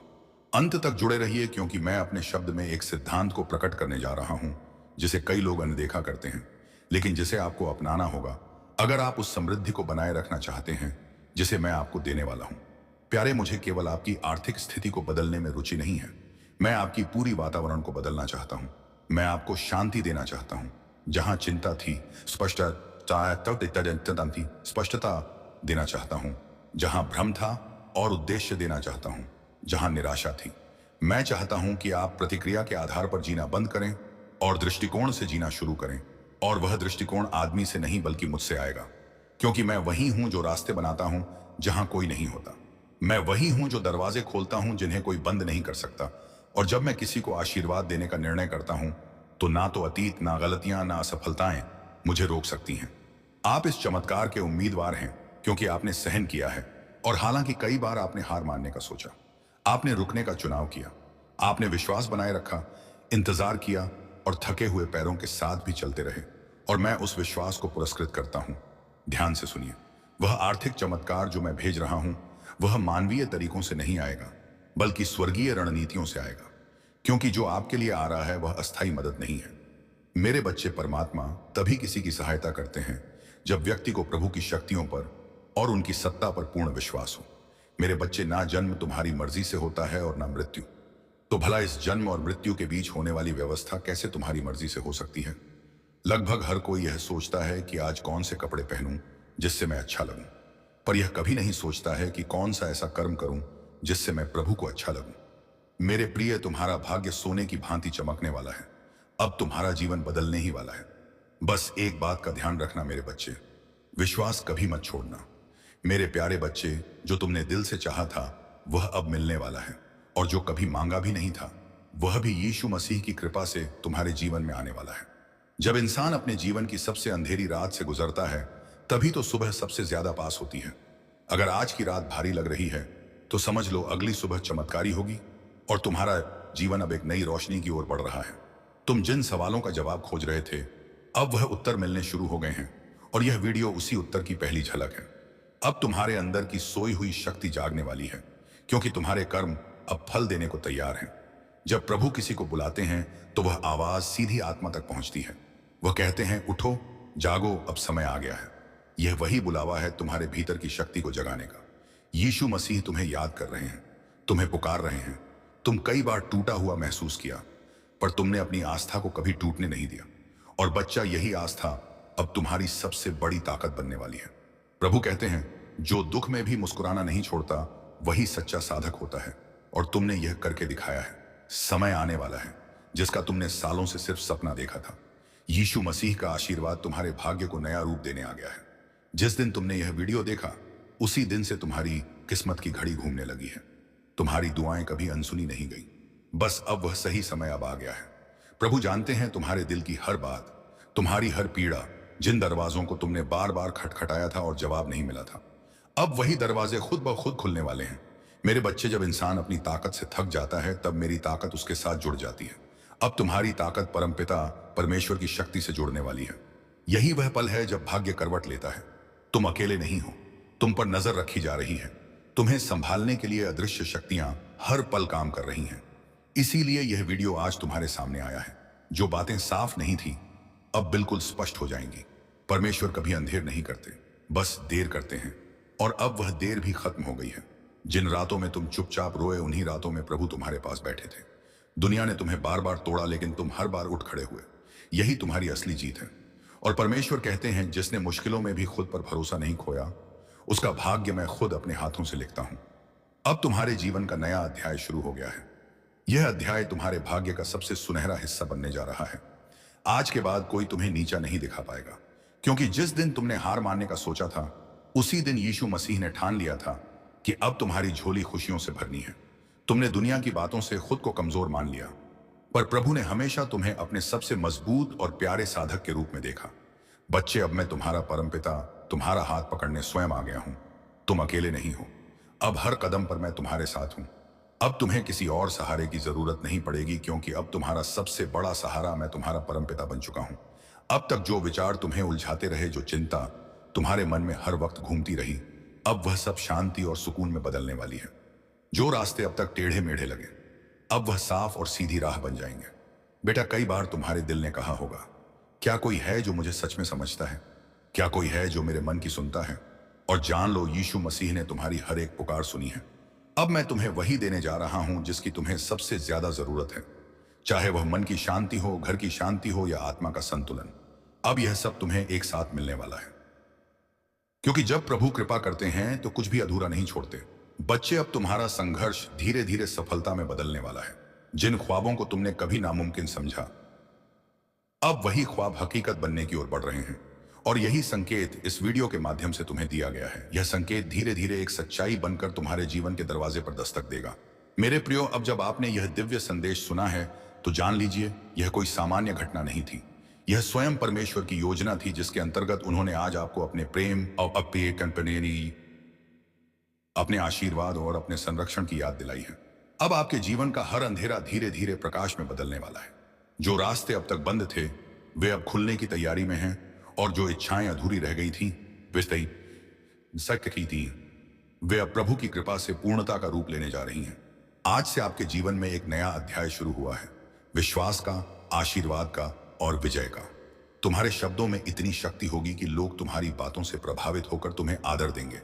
अंत तक जुड़े रहिए, क्योंकि मैं अपने शब्द में एक सिद्धांत को प्रकट करने जा रहा हूं जिसे कई लोग अनदेखा करते हैं, लेकिन जिसे आपको अपनाना होगा अगर आप उस समृद्धि को बनाए रखना चाहते हैं जिसे मैं आपको देने वाला हूं। प्यारे, मुझे केवल आपकी आर्थिक स्थिति को बदलने में रुचि नहीं है, मैं आपकी पूरी वातावरण को बदलना चाहता हूं। मैं आपको शांति देना चाहता हूं जहां चिंता थी, स्पष्टता देना चाहता हूं जहां भ्रम था, और उद्देश्य देना चाहता हूं जहां निराशा थी। मैं चाहता हूं कि आप प्रतिक्रिया के आधार पर जीना बंद करें और दृष्टिकोण से जीना शुरू करें। और वह दृष्टिकोण आदमी से नहीं बल्कि मुझसे आएगा, क्योंकि मैं वही हूं जो रास्ते बनाता हूं जहां कोई नहीं होता। मैं वही हूं जो दरवाजे खोलता हूं जिन्हें कोई बंद नहीं कर सकता। और जब मैं किसी को आशीर्वाद देने का निर्णय करता हूं तो ना तो अतीत, ना गलतियां, ना असफलताएं मुझे रोक सकती हैं। आप इस चमत्कार के उम्मीदवार हैं क्योंकि आपने सहन किया है, और हालांकि कई बार आपने हार मानने का सोचा, आपने रुकने का चुनाव किया, आपने विश्वास बनाए रखा, इंतजार किया और थके हुए पैरों के साथ भी चलते रहे। और मैं उस विश्वास को पुरस्कृत करता हूं। ध्यान से सुनिए, वह आर्थिक चमत्कार जो मैं भेज रहा हूं वह मानवीय तरीकों से नहीं आएगा, बल्कि स्वर्गीय रणनीतियों से आएगा। क्योंकि जो आपके लिए आ रहा है वह अस्थायी मदद नहीं है। मेरे बच्चे, परमात्मा तभी किसी की सहायता करते हैं जब व्यक्ति को प्रभु की शक्तियों पर और उनकी सत्ता पर पूर्ण विश्वास हो। मेरे बच्चे, ना जन्म तुम्हारी मर्जी से होता है और ना मृत्यु। तो भला इस जन्म और मृत्यु के बीच होने वाली व्यवस्था कैसे तुम्हारी मर्जी से हो सकती है? लगभग हर कोई यह सोचता है कि आज कौन से कपड़े पहनूं जिससे मैं अच्छा लगूं, पर यह कभी नहीं सोचता है कि कौन सा ऐसा कर्म करूं जिससे मैं प्रभु को अच्छा लगूं। मेरे प्रिय, तुम्हारा भाग्य सोने की भांति चमकने वाला है। अब तुम्हारा जीवन बदलने ही वाला है। बस एक बात का ध्यान रखना मेरे बच्चे, विश्वास कभी मत छोड़ना। मेरे प्यारे बच्चे, जो तुमने दिल से चाहा था वह अब मिलने वाला है, और जो कभी मांगा भी नहीं था वह भी यीशु मसीह की कृपा से तुम्हारे जीवन में आने वाला है। जब इंसान अपने जीवन की सबसे अंधेरी रात से गुजरता है तभी तो सुबह सबसे ज्यादा पास होती है। अगर आज की रात भारी लग रही है तो समझ लो अगली सुबह चमत्कारी होगी और तुम्हारा जीवन अब एक नई रोशनी की ओर बढ़ रहा है। तुम जिन सवालों का जवाब खोज रहे थे अब वह उत्तर मिलने शुरू हो गए हैं, और यह वीडियो उसी उत्तर की पहली झलक है। अब तुम्हारे अंदर की सोई हुई शक्ति जागने वाली है, क्योंकि तुम्हारे कर्म अब फल देने को तैयार हैं। जब प्रभु किसी को बुलाते हैं तो वह आवाज सीधी आत्मा तक पहुंचती है। वह कहते हैं, उठो, जागो, अब समय आ गया है। यह वही बुलावा है तुम्हारे भीतर की शक्ति को जगाने का। यीशु मसीह तुम्हें याद कर रहे हैं, तुम्हें पुकार रहे हैं। तुम कई बार टूटा हुआ महसूस किया, पर तुमने अपनी आस्था को कभी टूटने नहीं दिया। और बच्चा, यही आस्था अब तुम्हारी सबसे बड़ी ताकत बनने वाली है। प्रभु कहते हैं, जो दुख में भी मुस्कुराना नहीं छोड़ता वही सच्चा साधक होता है, और तुमने यह करके दिखाया है। समय आने वाला है जिसका तुमने सालों से सिर्फ सपना देखा था। यीशु मसीह का आशीर्वाद तुम्हारे भाग्य को नया रूप देने आ गया है। जिस दिन तुमने यह वीडियो देखा उसी दिन से तुम्हारी किस्मत की घड़ी घूमने लगी है। तुम्हारी दुआएं कभी अनसुनी नहीं गई, बस अब वह सही समय अब आ गया है। प्रभु जानते हैं तुम्हारे दिल की हर बात, तुम्हारी हर पीड़ा, जिन दरवाजों को तुमने बार बार खटखटाया था और जवाब नहीं मिला था, अब वही दरवाजे खुद ब खुद खुलने वाले हैं। मेरे बच्चे, जब इंसान अपनी ताकत से थक जाता है तब मेरी ताकत उसके साथ जुड़ जाती है। अब तुम्हारी ताकत परमपिता परमेश्वर की शक्ति से जुड़ने वाली है। यही वह पल है जब भाग्य करवट लेता है। तुम अकेले नहीं हो, तुम पर नजर रखी जा रही है। तुम्हें संभालने के लिए अदृश्य शक्तियां हर पल काम कर रही हैं। इसीलिए यह वीडियो आज तुम्हारे सामने आया है। जो बातें साफ नहीं थी अब बिल्कुल स्पष्ट हो जाएंगी। परमेश्वर कभी अंधेर नहीं करते, बस देर करते हैं, और अब वह देर भी खत्म हो गई है। जिन रातों में तुम चुपचाप रोए, उन्हीं रातों में प्रभु तुम्हारे पास बैठे थे। दुनिया ने तुम्हें बार बार तोड़ा, लेकिन तुम हर बार उठ खड़े हुए। यही तुम्हारी असली जीत है। और परमेश्वर कहते हैं, जिसने मुश्किलों में भी खुद पर भरोसा नहीं खोया उसका भाग्य मैं खुद अपने हाथों से लिखता हूं। अब तुम्हारे जीवन का नया अध्याय शुरू हो गया है। यह अध्याय तुम्हारे भाग्य का सबसे सुनहरा हिस्सा बनने जा रहा है। आज के बाद कोई तुम्हें नीचा नहीं दिखा पाएगा, क्योंकि जिस दिन तुमने हार मानने का सोचा था उसी दिन यीशु मसीह ने ठान लिया था कि अब तुम्हारी झोली खुशियों से भरनी है। तुमने दुनिया की बातों से खुद को कमजोर मान लिया, पर प्रभु ने हमेशा तुम्हें अपने सबसे मजबूत और प्यारे साधक के रूप में देखा। बच्चे, अब मैं तुम्हारा परमपिता तुम्हारा हाथ पकड़ने स्वयं आ गया हूं। तुम अकेले नहीं हो। अब हर कदम पर मैं तुम्हारे साथ हूं। अब तुम्हें किसी और सहारे की जरूरत नहीं पड़ेगी, क्योंकि अब तुम्हारा सबसे बड़ा सहारा मैं तुम्हारा परमपिता बन चुका हूं। अब तक जो विचार तुम्हें उलझाते रहे, जो चिंता तुम्हारे मन में हर वक्त घूमती रही, अब वह सब शांति और सुकून में बदलने वाली है। जो रास्ते अब तक टेढ़े मेढ़े लगे, अब वह साफ और सीधी राह बन जाएंगे। बेटा, कई बार तुम्हारे दिल ने कहा होगा, क्या कोई है जो मुझे सच में समझता है? क्या कोई है जो मेरे मन की सुनता है? और जान लो, यीशु मसीह ने तुम्हारी हर एक पुकार सुनी है। अब मैं तुम्हें वही देने जा रहा हूं जिसकी तुम्हें सबसे ज्यादा जरूरत है। चाहे वह मन की शांति हो, घर की शांति हो, या आत्मा का संतुलन, अब यह सब तुम्हें एक साथ मिलने वाला है। क्योंकि जब प्रभु कृपा करते हैं तो कुछ भी अधूरा नहीं छोड़ते। बच्चे, अब तुम्हारा संघर्ष धीरे धीरे सफलता में बदलने वाला है। जिन ख्वाबों को तुमने कभी नामुमकिन समझा, अब वही ख्वाब हकीकत बनने की ओर बढ़ रहे हैं। और यही संकेत इस वीडियो के माध्यम से तुम्हें दिया गया है। यह संकेत धीरे धीरे एक सच्चाई बनकर तुम्हारे जीवन के दरवाजे पर दस्तक देगा। मेरे प्रियो, अब जब आपने यह दिव्य संदेश सुना है तो जान लीजिए, यह कोई सामान्य घटना नहीं थी। यह स्वयं परमेश्वर की योजना थी, जिसके अंतर्गत उन्होंने आज आपको अपने प्रेम और अपने आशीर्वाद और अपने संरक्षण की याद दिलाई है। अब आपके जीवन का हर अंधेरा धीरे धीरे प्रकाश में बदलने वाला है। जो रास्ते अब तक बंद थे वे अब खुलने की तैयारी में हैं, और जो इच्छाएं अधूरी रह गई थी, वे अब प्रभु की कृपा से पूर्णता का रूप लेने जा रही हैं। आज से आपके जीवन में एक नया अध्याय शुरू हुआ है, विश्वास का, आशीर्वाद का और विजय का। तुम्हारे शब्दों में इतनी शक्ति होगी कि लोग तुम्हारी बातों से प्रभावित होकर तुम्हें आदर देंगे।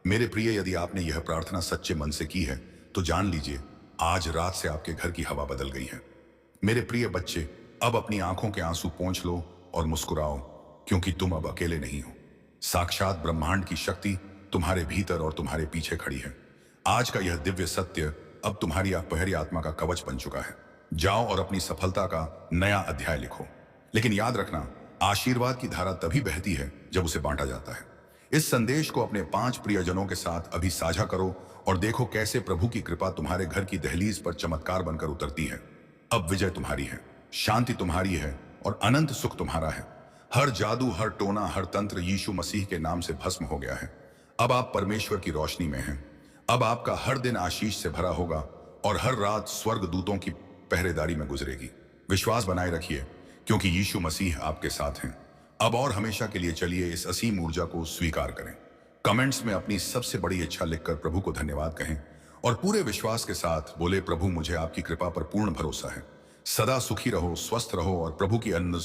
मेरे प्रिय, यदि आपने यह प्रार्थना सच्चे मन से की है तो जान लीजिए, आज रात से आपके घर की हवा बदल गई है। मेरे प्रिय बच्चे, अब अपनी आंखों के आंसू पोंछ लो और मुस्कुराओ, क्योंकि तुम अब अकेले नहीं हो। साक्षात ब्रह्मांड की शक्ति तुम्हारे भीतर और तुम्हारे पीछे खड़ी है। आज का यह दिव्य सत्य अब तुम्हारी अपहरी आत्मा का कवच बन चुका है। जाओ और अपनी सफलता का नया अध्याय लिखो। लेकिन याद रखना, आशीर्वाद की धारा तभी बहती है जब उसे बांटा जाता है। इस संदेश को अपने 5 प्रियजनों के साथ अभी साझा करो और देखो कैसे प्रभु की कृपा तुम्हारे घर की दहलीज पर चमत्कार बनकर उतरती है। अब विजय तुम्हारी है, शांति तुम्हारी है और अनंत सुख तुम्हारा है। हर जादू, हर टोना, हर तंत्र यीशु मसीह के नाम से भस्म हो गया है। अब आप परमेश्वर की रोशनी में हैं। अब आपका हर दिन आशीष से भरा होगा और हर रात स्वर्ग दूतों की पहरेदारी में गुजरेगी। विश्वास बनाए रखिए, क्योंकि यीशु मसीह आपके साथ हैं। अब और हमेशा के लिए चलिए इस असीम ऊर्जा को स्वीकार करें। कमेंट्स में अपनी सबसे बड़ी इच्छा लिखकर प्रभु को धन्यवाद कहें और पूरे विश्वास के साथ बोले, प्रभु मुझे आपकी कृपा पर पूर्ण भरोसा है। सदा सुखी रहो, स्वस्थ रहो और प्रभु की अन्न